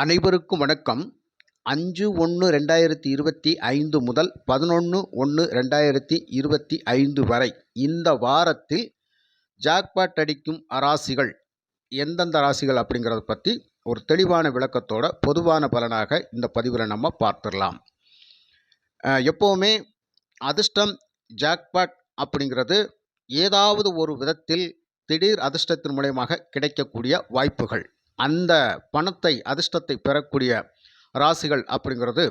அனைவருக்கும் வணக்கம். 5/1/2025 முதல் 11/1/2025 வரை இந்த வாரத்தில் ஜாக்பாட் அடிக்கும் ராசிகள் எந்தெந்த ராசிகள் அப்படிங்கிறத பற்றி ஒரு தெளிவான விளக்கத்தோட பொதுவான பலனாக இந்த பதிவில் நம்ம பார்த்துடலாம். எப்போவுமே அதிர்ஷ்டம் ஜாக்பாட் அப்படிங்கிறது ஏதாவது ஒரு விதத்தில் திடீர் அதிர்ஷ்டத்தின் மூலமாக கிடைக்கக்கூடிய வாய்ப்புகள், அந்த பணத்தை அதிர்ஷ்டத்தை பெறக்கூடிய ராசிகள் அப்படிங்கிறது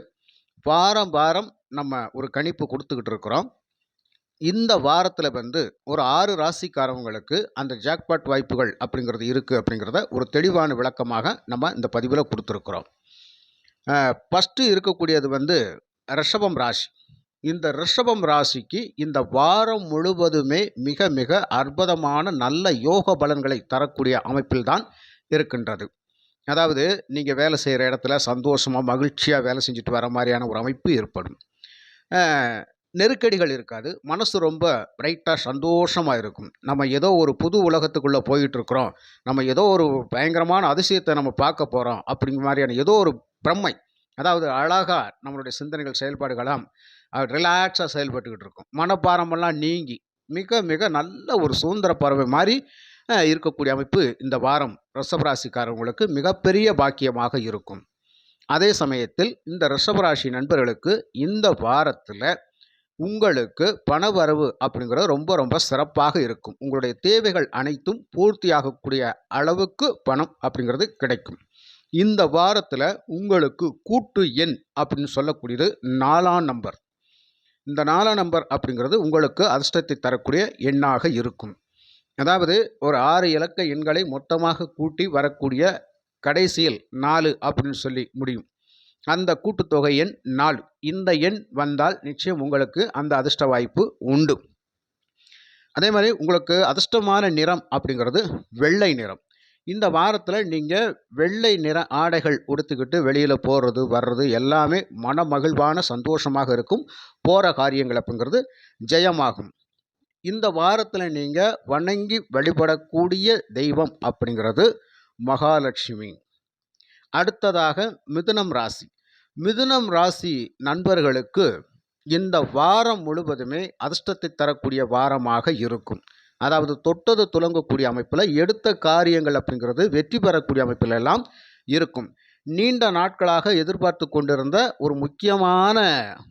வாரம் வாரம் நம்ம ஒரு கணிப்பு கொடுத்துக்கிட்டு இருக்கிறோம். இந்த வாரத்தில் ஒரு 6 ராசிக்காரவங்களுக்கு அந்த ஜாக்பாட் வாய்ப்புகள் அப்படிங்கிறது இருக்குது அப்படிங்கிறத ஒரு தெளிவான விளக்கமாக நம்ம இந்த பதிவில் கொடுத்துருக்குறோம். ஃபஸ்ட்டு இருக்கக்கூடியது ரிஷபம் ராசி. இந்த ரிஷபம் ராசிக்கு இந்த வாரம் முழுவதுமே மிக மிக அற்புதமான நல்ல யோக பலன்களை தரக்கூடிய அமைப்பில் தான் இருக்கின்றது. அதாவது நீங்கள் வேலை செய்கிற இடத்துல சந்தோஷமாக மகிழ்ச்சியாக வேலை செஞ்சுட்டு வர மாதிரியான ஒரு அமைப்பு ஏற்படும். நெருக்கடிகள் இருக்காது. மனசு ரொம்ப பிரைட்டாக சந்தோஷமாக இருக்கும். நம்ம ஏதோ ஒரு புது உலகத்துக்குள்ளே போயிட்டுருக்குறோம், நம்ம ஏதோ ஒரு பயங்கரமான அதிசயத்தை நம்ம பார்க்க போகிறோம் அப்படிங்கிற மாதிரியான ஏதோ ஒரு பிரம்மை, அதாவது அழகாக நம்மளுடைய சிந்தனைகள் செயல்பாடுகளாம் ரிலாக்ஸாக செயல்பட்டுக்கிட்டு இருக்கும். மனப்பாரமெல்லாம் நீங்கி மிக மிக நல்ல ஒரு சுதந்திர பறவை மாதிரி இருக்கக்கூடிய அமைப்பு இந்த வாரம் ரிஷபராசிக்காரங்களுக்கு மிகப்பெரிய பாக்கியமாக இருக்கும். அதே சமயத்தில் இந்த ரிஷபராசி நண்பர்களுக்கு இந்த வாரத்தில் உங்களுக்கு பணவரவு அப்படிங்கிறது ரொம்ப ரொம்ப சிறப்பாக இருக்கும். உங்களுடைய தேவைகள் அனைத்தும் பூர்த்தியாகக்கூடிய அளவுக்கு பணம் அப்படிங்கிறது கிடைக்கும். இந்த வாரத்தில் உங்களுக்கு கூட்டு எண் அப்படின்னு சொல்லக்கூடியது 4ஆம் நம்பர். இந்த 4ஆம் நம்பர் அப்படிங்கிறது உங்களுக்கு அதிர்ஷ்டத்தை தரக்கூடிய எண்ணாக இருக்கும். அதாவது ஒரு 6 இலக்க எண்களை மொத்தமாக கூட்டி வரக்கூடிய கடைசியில் 4 அப்படின்னு சொல்லி முடியும். அந்த கூட்டுத்தொகை எண் 4. இந்த எண் வந்தால் நிச்சயம் உங்களுக்கு அந்த அதிர்ஷ்ட வாய்ப்பு உண்டு. அதே மாதிரி உங்களுக்கு அதிர்ஷ்டமான நிறம் அப்படிங்கிறது வெள்ளை நிறம். இந்த வாரத்தில் நீங்கள் வெள்ளை நிற ஆடைகள் உடுத்துக்கிட்டு வெளியில் போகிறது வர்றது எல்லாமே மனமகிழ்வான சந்தோஷமாக இருக்கும். போகிற காரியங்கள் அப்படிங்கிறது ஜெயமாகும். இந்த வாரத்தில் நீங்கள் வணங்கி வழிபடக்கூடிய தெய்வம் அப்படிங்கிறது மகாலட்சுமி. அடுத்ததாக மிதுனம் ராசி. மிதுனம் ராசி நண்பர்களுக்கு இந்த வாரம் முழுவதுமே அதிர்ஷ்டத்தை தரக்கூடிய வாரமாக இருக்கும். அதாவது தொட்டது துலங்கக்கூடிய அமைப்பில், எடுத்த காரியங்கள் அப்படிங்கிறது வெற்றி பெறக்கூடிய அமைப்பில் எல்லாம் இருக்கும். நீண்ட நாட்களாக எதிர்பார்த்து கொண்டிருந்த ஒரு முக்கியமான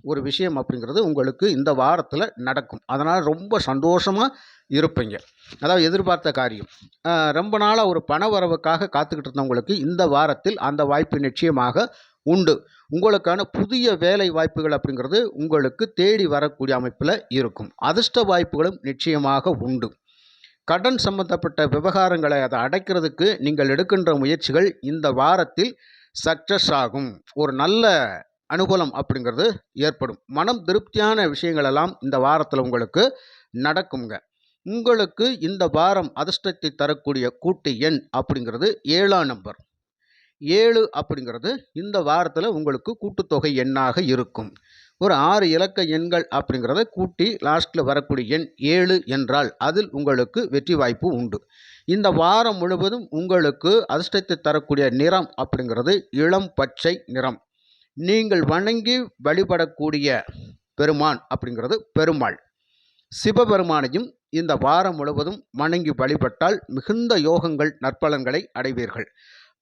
ஒரு விஷயம் அப்படிங்கிறது உங்களுக்கு இந்த வாரத்தில் நடக்கும். அதனால் ரொம்ப சந்தோஷமாக இருப்பீங்க. அதாவது எதிர்பார்த்த காரியம், ரொம்ப நாளாக ஒரு பண வரவுக்காக காத்துக்கிட்டு இருந்தவங்களுக்கு இந்த வாரத்தில் அந்த வாய்ப்பு நிச்சயமாக உண்டு. உங்களுக்கான புதிய வேலை வாய்ப்புகள் அப்படிங்கிறது உங்களுக்கு தேடி வரக்கூடிய அமைப்பில் இருக்கும். அதிர்ஷ்ட வாய்ப்புகளும் நிச்சயமாக உண்டு. கடன் சம்பந்தப்பட்ட விவகாரங்களை அதை அடைக்கிறதுக்கு நீங்கள் எடுக்கின்ற முயற்சிகள் இந்த வாரத்தில் சக்ஸஸ் ஆகும். ஒரு நல்ல அனுகூலம் அப்படிங்கிறது ஏற்படும். மனம் திருப்தியான விஷயங்களெல்லாம் இந்த வாரத்தில் உங்களுக்கு நடக்குங்க. உங்களுக்கு இந்த வாரம் அதிர்ஷ்டத்தை தரக்கூடிய கூட்டு எண் அப்படிங்கிறது 7ஆம் நம்பர். 7 அப்படிங்கிறது இந்த வாரத்தில் உங்களுக்கு கூட்டுத்தொகை எண்ணாக இருக்கும். ஒரு 6 இலக்க எண்கள் அப்படிங்கிறத கூட்டி லாஸ்ட்டில் வரக்கூடிய எண் 7 என்றால் அதில் உங்களுக்கு வெற்றி வாய்ப்பு உண்டு. இந்த வாரம் முழுவதும் உங்களுக்கு அதிர்ஷ்டத்தை தரக்கூடிய நிறம் அப்படிங்கிறது இளம் பச்சை நிறம். நீங்கள் வணங்கி வழிபடக்கூடிய பெருமான் அப்படிங்கிறது பெருமாள். சிவபெருமானையும் இந்த வாரம் முழுவதும் வணங்கி வழிபட்டால் மிகுந்த யோகங்கள் நற்பலன்களை அடைவீர்கள்.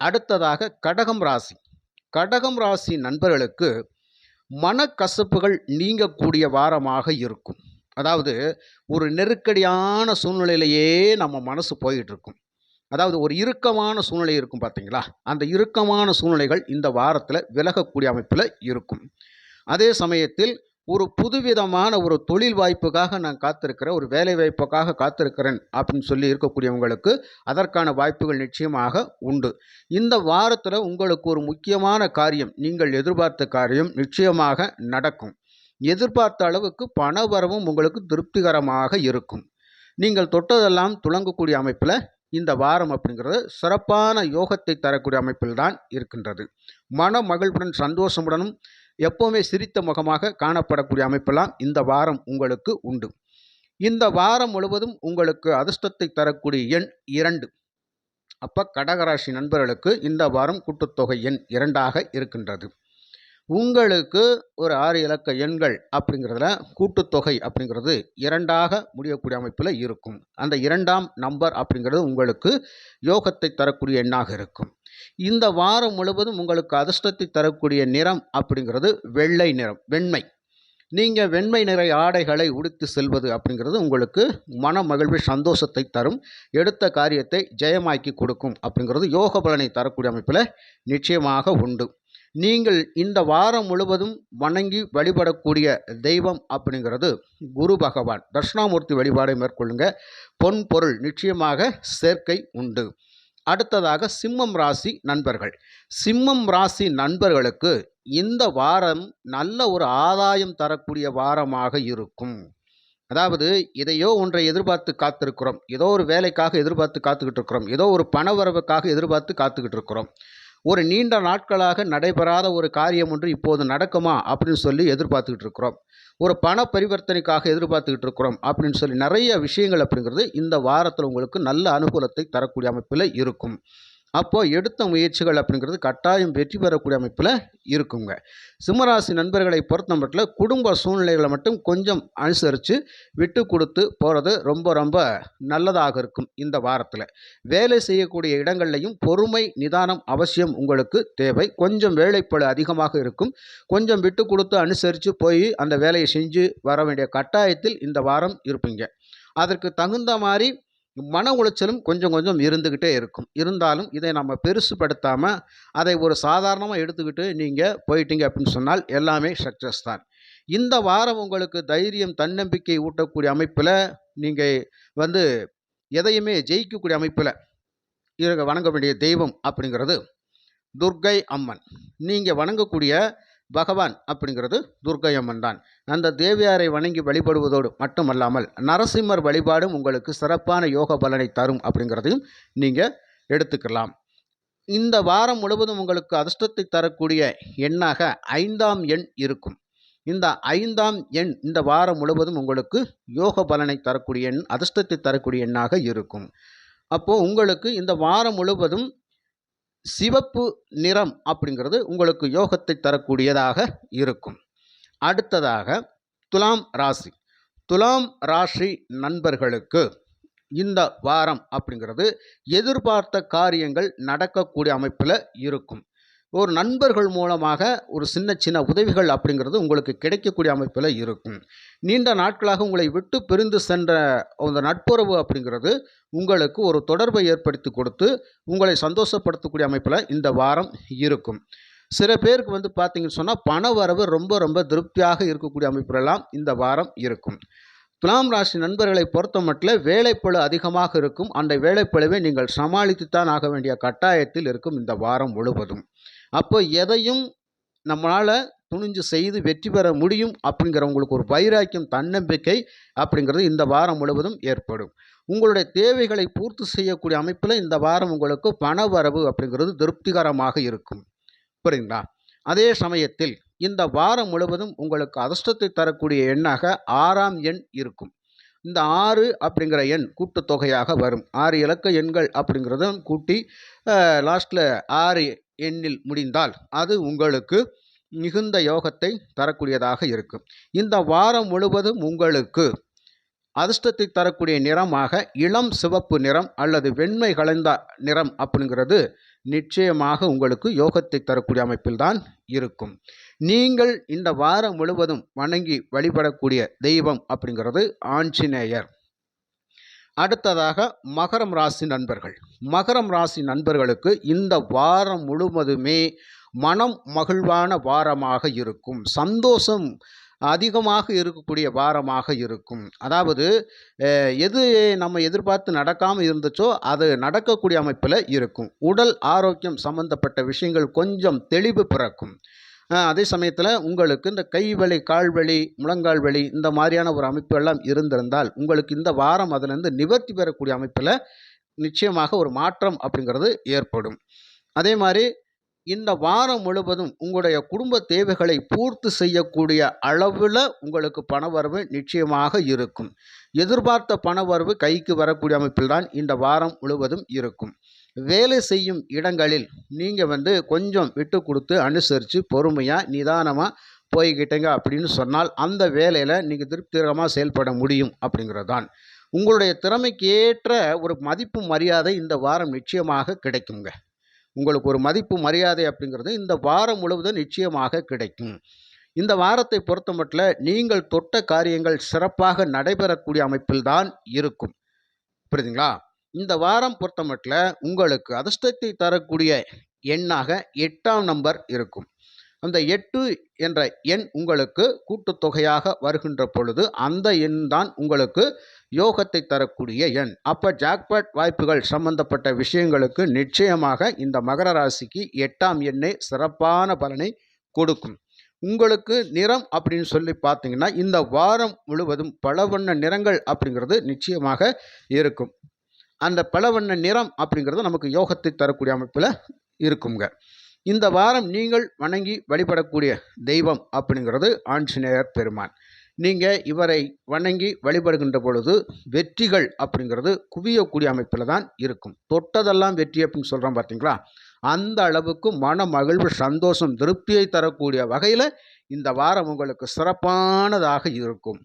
அடுத்ததாக கடகம் ராசி. கடகம் ராசி நண்பர்களுக்கு மனக்கசப்புகள் நீங்கக்கூடிய வாரமாக இருக்கும். அதாவது ஒரு நெருக்கடியான சூழ்நிலையிலேயே நம்ம மனசு போயிட்டுருக்கும். அதாவது ஒரு இறுக்கமான சூழ்நிலை இருக்கும் பார்த்தீங்களா, அந்த இறுக்கமான சூழ்நிலைகள் இந்த வாரத்தில் விலகக்கூடிய அமைப்பில் இருக்கும். அதே சமயத்தில் ஒரு புதுவிதமான ஒரு தொழில் வாய்ப்புக்காக நான் காத்திருக்கிறேன், ஒரு வேலை வாய்ப்புக்காக காத்திருக்கிறேன் அப்படின்னு சொல்லி இருக்கக்கூடியவங்களுக்கு அதற்கான வாய்ப்புகள் நிச்சயமாக உண்டு. இந்த வாரத்தில் உங்களுக்கு ஒரு முக்கியமான காரியம், நீங்கள் எதிர்பார்த்த காரியம் நிச்சயமாக நடக்கும். எதிர்பார்த்த அளவுக்கு பண வரவும் உங்களுக்கு திருப்திகரமாக இருக்கும். நீங்கள் தொட்டதெல்லாம் துலங்கக்கூடிய அமைப்பில் இந்த வாரம் அப்படிங்கிறது சிறப்பான யோகத்தை தரக்கூடிய அமைப்பில் தான் இருக்கின்றது. மன மகிழ்வுடன் சந்தோஷமுடனும் எப்போவுமே சிரித்த முகமாக காணப்படக்கூடிய அமைப்பெல்லாம் இந்த வாரம் உங்களுக்கு உண்டு. இந்த வாரம் முழுவதும் உங்களுக்கு அதிர்ஷ்டத்தை தரக்கூடிய எண் 2. அப்போ கடகராசி நண்பர்களுக்கு இந்த வாரம் கூட்டுத்தொகை எண் 2ஆக இருக்கின்றது. உங்களுக்கு ஒரு 6 இலக்க எண்கள் அப்படிங்கிறதுல கூட்டுத்தொகை அப்படிங்கிறது 2ஆக முடியக்கூடிய அமைப்பில் இருக்கும். அந்த 2ஆம் நம்பர் அப்படிங்கிறது உங்களுக்கு யோகத்தை தரக்கூடிய எண்ணாக இருக்கும். இந்த வாரம் முழுவதும் உங்களுக்கு அதிர்ஷ்டத்தை தரக்கூடிய நிறம் அப்படிங்கிறது வெள்ளை நிறம், வெண்மை. நீங்கள் வெண்மை நிற ஆடைகளை உடுத்தி செல்வது அப்படிங்கிறது உங்களுக்கு மன மகிழ்வு, சந்தோஷத்தை தரும். எடுத்த காரியத்தை ஜெயமாக்கி கொடுக்கும் அப்படிங்கிறது யோக பலனை தரக்கூடிய அமைப்பில் நிச்சயமாக உண்டு. நீங்கள் இந்த வாரம் முழுவதும் வணங்கி வழிபடக்கூடிய தெய்வம் அப்படிங்கிறது குரு பகவான். தட்சிணாமூர்த்தி வழிபாடை மேற்கொள்ளுங்க. பொன் பொருள் நிச்சயமாக சேர்க்கை உண்டு. அடுத்ததாக சிம்மம் ராசி நண்பர்கள். சிம்மம் ராசி நண்பர்களுக்கு இந்த வாரம் நல்ல ஒரு ஆதாயம் தரக்கூடிய வாரமாக இருக்கும். அதாவது எதையோ ஒன்றை எதிர்பார்த்து காத்திருக்கிறோம், ஏதோ ஒரு வேலைக்காக எதிர்பார்த்து காத்துக்கிட்டு இருக்கிறோம், ஏதோ ஒரு பணவரவுக்காக எதிர்பார்த்து காத்துக்கிட்டு இருக்கிறோம். ஒரு நீண்ட நாட்களாக நடைபெறாத ஒரு காரியம் ஒன்று இப்போது நடக்குமா அப்படின்னு சொல்லி எதிர்பார்த்துக்கிட்டு இருக்கிறோம். ஒரு பண பரிவர்த்தனைக்காக எதிர்பார்த்துக்கிட்டு இருக்கிறோம் அப்படின்னு சொல்லி நிறைய விஷயங்கள் அப்படிங்கிறது இந்த வாரத்தில் உங்களுக்கு நல்ல அனுகூலத்தை தரக்கூடிய அமைப்பில் இருக்கும். அப்போது எடுத்த முயற்சிகள் அப்படிங்கிறது கட்டாயம் வெற்றி பெறக்கூடிய அமைப்பில் இருக்குங்க. சிம்மராசி நண்பர்களை பொறுத்த மட்டும் குடும்ப சூழ்நிலைகளை மட்டும் கொஞ்சம் அனுசரித்து விட்டு கொடுத்து போகிறது ரொம்ப ரொம்ப நல்லதாக இருக்கும். இந்த வாரத்தில் வேலை செய்யக்கூடிய இடங்கள்லையும் பொறுமை, நிதானம் அவசியம் உங்களுக்கு தேவை. கொஞ்சம் வேலைப்பளு அதிகமாக இருக்கும். கொஞ்சம் விட்டு கொடுத்து அனுசரித்து போய் அந்த வேலையை செஞ்சு வர வேண்டிய கட்டாயத்தில் இந்த வாரம் இருப்பீங்க. அதற்கு தகுந்த மாதிரி மன உளைச்சலும் கொஞ்சம் கொஞ்சம் இருந்துக்கிட்டே இருக்கும். இருந்தாலும் இதை நம்ம பெருசுப்படுத்தாமல் அதை ஒரு சாதாரணமாக எடுத்துக்கிட்டு நீங்கள் போயிட்டீங்க அப்படின்னு சொன்னால் எல்லாமே சக்ஸஸ் தான். இந்த வாரம் உங்களுக்கு தைரியம், தன்னம்பிக்கை ஊட்டக்கூடிய அமைப்பில் நீங்கள் எதையுமே ஜெயிக்கக்கூடிய அமைப்பில் வணங்க வேண்டிய தெய்வம் அப்படிங்கிறது துர்க்கை அம்மன். நீங்கள் வணங்கக்கூடிய பகவான் அப்படிங்கிறது துர்க்கை அம்மன் தான். அந்த தேவியாரை வணங்கி வழிபடுவதோடு மட்டுமல்லாமல் நரசிம்மர் வழிபாடும் உங்களுக்கு சிறப்பான யோக பலனை தரும் அப்படிங்கிறதையும் நீங்கள் எடுத்துக்கலாம். இந்த வாரம் முழுவதும் உங்களுக்கு அதிர்ஷ்டத்தை தரக்கூடிய எண்ணாக 5ஆம் எண் இருக்கும். இந்த 5ஆம் எண் இந்த வாரம் முழுவதும் உங்களுக்கு யோக பலனை தரக்கூடிய எண், அதிர்ஷ்டத்தை தரக்கூடிய எண்ணாக இருக்கும். அப்போது உங்களுக்கு இந்த வாரம் முழுவதும் சிவப்பு நிறம் அப்படிங்கிறது உங்களுக்கு யோகத்தை தரக்கூடியதாக இருக்கும். அடுத்ததாக துலாம் ராசி. துலாம் ராசி நண்பர்களுக்கு இந்த வாரம் அப்படிங்கிறது எதிர்பார்த்த காரியங்கள் நடக்கக்கூடிய அமைப்பில் இருக்கும். ஒரு நண்பர்கள் மூலமாக ஒரு சின்ன சின்ன உதவிகள் அப்படிங்கிறது உங்களுக்கு கிடைக்கக்கூடிய அமைப்பில் இருக்கும். நீண்ட நாட்களாக உங்களை விட்டு பிரிந்து சென்ற அந்த நட்புறவு அப்படிங்கிறது உங்களுக்கு ஒரு தொடர்பை ஏற்படுத்தி கொடுத்து உங்களை சந்தோஷப்படுத்தக்கூடிய அமைப்பில் இந்த வாரம் இருக்கும். சில பேருக்கு பார்த்தீங்கன்னு சொன்னால் பண வரவு ரொம்ப ரொம்ப திருப்தியாக இருக்கக்கூடிய அமைப்பிலெல்லாம் இந்த வாரம் இருக்கும். துலாம் ராசி நண்பர்களை பொறுத்த மட்டும் வேலைப்பளு அதிகமாக இருக்கும். அந்த வேலைப்பளுவை நீங்கள் சமாளித்துத்தான் ஆக வேண்டிய கட்டாயத்தில் இருக்கும் இந்த வாரம் முழுவதும். அப்போ எதையும் நம்மளால் துணிஞ்சு செய்து வெற்றி பெற முடியும் அப்படிங்கிற உங்களுக்கு ஒரு வைராக்கியம், தன்னம்பிக்கை அப்படிங்கிறது இந்த வாரம் முழுவதும் ஏற்படும். உங்களுடைய தேவைகளை பூர்த்தி செய்யக்கூடிய அமைப்பில் இந்த வாரம் உங்களுக்கு பண வரவு அப்படிங்கிறது திருப்திகரமாக இருக்கும். புரியுங்களா? அதே சமயத்தில் இந்த வாரம் முழுவதும் உங்களுக்கு அதிர்ஷ்டத்தை தரக்கூடிய எண்ணாக 6ஆம் எண் இருக்கும். இந்த 6 அப்படிங்கிற எண் கூட்டுத்தொகையாக வரும். 6 இலக்க எண்கள் அப்படிங்கிறதும் கூட்டி லாஸ்ட்டில் 6 எண்ணில் முடிந்தால் அது உங்களுக்கு மிகுந்த யோகத்தை தரக்கூடியதாக இருக்கும். இந்த வாரம் முழுவதும் உங்களுக்கு அதிர்ஷ்டத்தை தரக்கூடிய நிறமாக இளம் சிவப்பு நிறம் அல்லது வெண்மை கலந்த நிறம் அப்படிங்கிறது நிச்சயமாக உங்களுக்கு யோகத்தை தரக்கூடிய அமைப்பில் தான் இருக்கும். நீங்கள் இந்த வாரம் முழுவதும் வணங்கி வழிபடக்கூடிய தெய்வம் அப்படிங்கிறது ஆஞ்சநேயர். அடுத்ததாக மகரம் ராசி நண்பர்கள். மகரம் ராசி நண்பர்களுக்கு இந்த வாரம் முழுவதுமே மனம் மகிழ்வான வாரமாக இருக்கும். சந்தோஷம் அதிகமாக இருக்கக்கூடிய வாரமாக இருக்கும். அதாவது எது நம்ம எதிர்பார்த்து நடக்காமல் இருந்துச்சோ அது நடக்கக்கூடிய அமைப்பில் இருக்கும். உடல் ஆரோக்கியம் சம்பந்தப்பட்ட விஷயங்கள் கொஞ்சம் தெளிவு பிறக்கும். அதே சமயத்தில் உங்களுக்கு இந்த கை வலி, கால் வலி, முழங்கால் வலி இந்த மாதிரியான ஒரு அமைப்பு எல்லாம் இருந்திருந்தால் உங்களுக்கு இந்த வாரம் அதிலிருந்து நிவர்த்தி பெறக்கூடிய அமைப்பில் நிச்சயமாக ஒரு மாற்றம் அப்படிங்கிறது ஏற்படும். அதே மாதிரி இந்த வாரம் முழுவதும் உங்களுடைய குடும்ப தேவைகளை பூர்த்தி செய்யக்கூடிய அளவில் உங்களுக்கு பணவரவு நிச்சயமாக இருக்கும். எதிர்பார்த்த பணவரவு கைக்கு வரக்கூடிய அமைப்பில் தான் இந்த வாரம் முழுவதும் இருக்கும். வேலை செய்யும் இடங்களில் நீங்கள் கொஞ்சம் விட்டு கொடுத்து அனுசரித்து பொறுமையாக நிதானமாக போய்கிட்டீங்க அப்படின்னு சொன்னால் அந்த வேலையில் நீங்கள் திருப்திகரமாக செயல்பட முடியும் அப்படிங்கிறது தான். உங்களுடைய திறமைக்கு ஏற்ற ஒரு மதிப்பு மரியாதை இந்த வாரம் நிச்சயமாக கிடைக்குங்க. உங்களுக்கு ஒரு மதிப்பு மரியாதை அப்படிங்கிறது இந்த வாரம் முழுவதும் நிச்சயமாக கிடைக்கும். இந்த வாரத்தை பொறுத்தமட்டில் நீங்கள் தொட்ட காரியங்கள் சிறப்பாக நடைபெறக்கூடிய அமைப்பில் தான் இருக்கும். புரியுதுங்களா? இந்த வாரம் பொறுத்தமட்டில் உங்களுக்கு அதிர்ஷ்டத்தை தரக்கூடிய எண்ணாக 8ஆம் நம்பர் இருக்கும். அந்த 8 என்ற எண் உங்களுக்கு கூட்டுத்தொகையாக வருகின்ற பொழுது அந்த எண் தான் உங்களுக்கு யோகத்தை தரக்கூடிய எண். அப்போ ஜாக்பாட் வாய்ப்புகள் சம்பந்தப்பட்ட விஷயங்களுக்கு நிச்சயமாக இந்த மகர ராசிக்கு 8ஆம் எண்ணே சிறப்பான பலனை கொடுக்கும். உங்களுக்கு நிறம் அப்படின்னு சொல்லி பார்த்தீங்கன்னா இந்த வாரம் முழுவதும் பல வண்ண நிறங்கள் அப்படிங்கிறது நிச்சயமாக இருக்கும். அந்த பல வண்ண நிறம் அப்படிங்கிறது நமக்கு யோகத்தை தரக்கூடிய அமைப்பில் இருக்குங்க. இந்த வாரம் நீங்கள் வணங்கி வழிபடக்கூடிய தெய்வம் அப்படிங்கிறது ஆஞ்சநேயர் பெருமான். நீங்கள் இவரை வணங்கி வழிபடுகின்ற பொழுது வெற்றிகள் அப்படிங்கிறது குவியக்கூடிய அமைப்பில் தான் இருக்கும். தொட்டதெல்லாம் வெற்றி அப்படின்னு சொல்கிறோம் பார்த்தீங்களா, அந்த அளவுக்கு மன மகிழ்வு, சந்தோஷம், திருப்தியை தரக்கூடிய வகையில் இந்த வாரம் உங்களுக்கு சிறப்பானதாக இருக்கும்.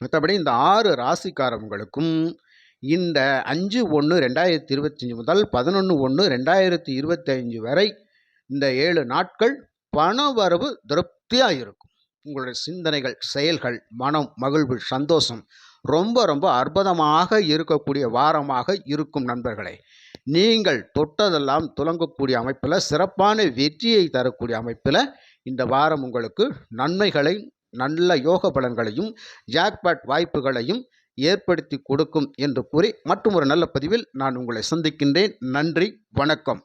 மற்றபடி இந்த 6 ராசிக்காரவங்களுக்கும் இந்த 5/1/2025 முதல் 11/1/2025 வரை இந்த 7 நாட்கள் பண வரவு திருப்தியாக இருக்கும். உங்களுடைய சிந்தனைகள், செயல்கள், மனம், மகிழ்வு, சந்தோஷம் ரொம்ப ரொம்ப அற்புதமாக இருக்கக்கூடிய வாரமாக இருக்கும் நண்பர்களே. நீங்கள் தொட்டதெல்லாம் துலங்கக்கூடிய அமைப்பில், சிறப்பான வெற்றியை தரக்கூடிய அமைப்பில் இந்த வாரம் உங்களுக்கு நன்மைகளை, நல்ல யோக பலன்களையும் ஜாக்பாட் வாய்ப்புகளையும் ஏற்படுத்தி கொடுக்கும் என்று கூறி மற்றும் ஒரு நல்ல பதிவில் நான் உங்களை சந்திக்கின்றேன். நன்றி, வணக்கம்.